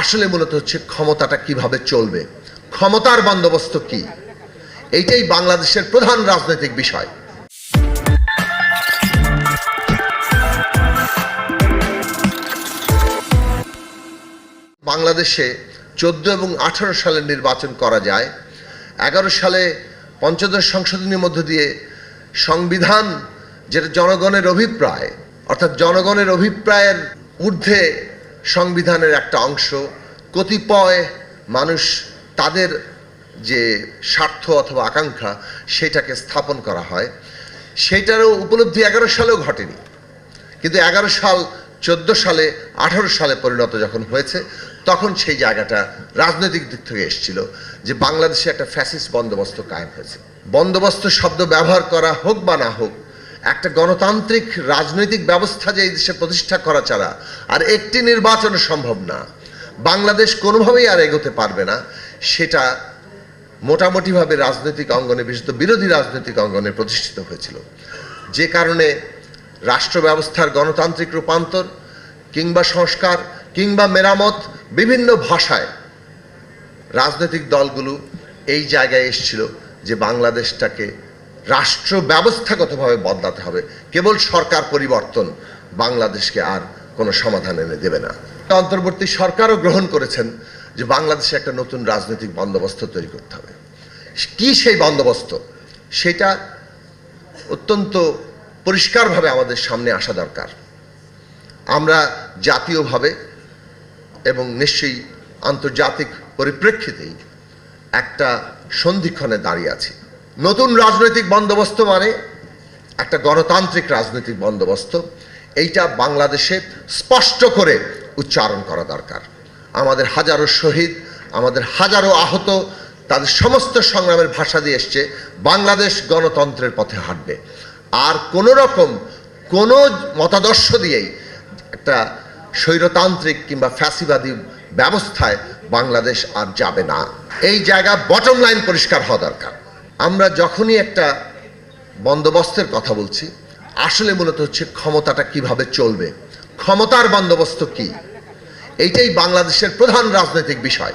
আসলে মূলত হচ্ছে ক্ষমতাটা কিভাবে চলবে, ক্ষমতার বন্দোবস্ত কি, এইটাই বাংলাদেশের প্রধান রাজনৈতিক বিষয়। বাংলাদেশে 14 এবং 18 সালের নির্বাচন করা যায়। 11 সালে পঞ্চদশ সংশোধনীর মধ্য দিয়ে সংবিধান, যেটা জনগণের অভিপ্রায়, অর্থাৎ জনগণের অভিপ্রায়ের ঊর্ধ্বে সংবিধানের একটা অংশ, কতিপয় মানুষ তাদের যে স্বার্থ অথবা আকাঙ্ক্ষা সেটাকে স্থাপন করা হয়। সেইটারও উপলব্ধি 11 সালেও ঘটেনি, কিন্তু 11 সাল 14 সালে 18 সালে পরিণত যখন হয়েছে তখন সেই জায়গাটা রাজনৈতিক দিক থেকে এসেছিল যে বাংলাদেশে একটা ফ্যাসিস্ট বন্দোবস্ত কায়েম হয়েছে। বন্দোবস্ত শব্দ ব্যবহার করা হোক বা না হোক, একটা গণতান্ত্রিক রাজনৈতিক ব্যবস্থা যে এই দেশে প্রতিষ্ঠা করা ছাড়া আর একটি নির্বাচন সম্ভব না, বাংলাদেশ কোনোভাবেই আর এগোতে পারবে না, সেটা মোটামুটিভাবে রাজনৈতিক অঙ্গনে, বিশেষত বিরোধী রাজনৈতিক অঙ্গনে প্রতিষ্ঠিত হয়েছিল। যে কারণে রাষ্ট্র ব্যবস্থার গণতান্ত্রিক রূপান্তর কিংবা সংস্কার কিংবা মেরামত, বিভিন্ন ভাষায় রাজনৈতিক দলগুলো এই জায়গায় এসেছিল যে বাংলাদেশটাকে রাষ্ট্র ব্যবস্থাগতভাবে বদলাতে হবে। কেবল সরকার পরিবর্তন বাংলাদেশকে আর কোনো সমাধান এনে দেবে না। অন্তর্বর্তী সরকারও গ্রহণ করেছেন যে বাংলাদেশে একটা নতুন রাজনৈতিক বন্দোবস্ত তৈরি করতে হবে। কি সেই বন্দোবস্ত, সেটা অত্যন্ত পরিষ্কারভাবে আমাদের সামনে আসা দরকার। আমরা জাতীয়ভাবে এবং নিশ্চয়ই আন্তর্জাতিক পরিপ্রেক্ষিতেই একটা সন্ধিক্ষণে দাঁড়িয়ে আছি। নতুন রাজনৈতিক বন্দোবস্ত মানে একটা গণতান্ত্রিক রাজনৈতিক বন্দোবস্ত, এইটা বাংলাদেশে স্পষ্ট করে উচ্চারণ করা দরকার। আমাদের হাজারো শহীদ, আমাদের হাজারো আহত, তাদের সমস্ত সংগ্রামের ভাষা দিয়ে এসছে বাংলাদেশ গণতন্ত্রের পথে হাঁটবে। আর কোনো রকম কোনো মতাদর্শ দিয়েই একটা স্বৈরতান্ত্রিক কিংবা ফ্যাসিবাদী ব্যবস্থায় বাংলাদেশ আর যাবে না। এই জায়গা বটম লাইন পরিষ্কার হওয়া দরকার। আমরা যখনই একটা বন্দোবস্তের কথা বলছি, আসলে মূলত হচ্ছে ক্ষমতাটা কিভাবে চলবে, ক্ষমতার বন্দোবস্ত কি, এইটাই বাংলাদেশের প্রধান রাজনৈতিক বিষয়।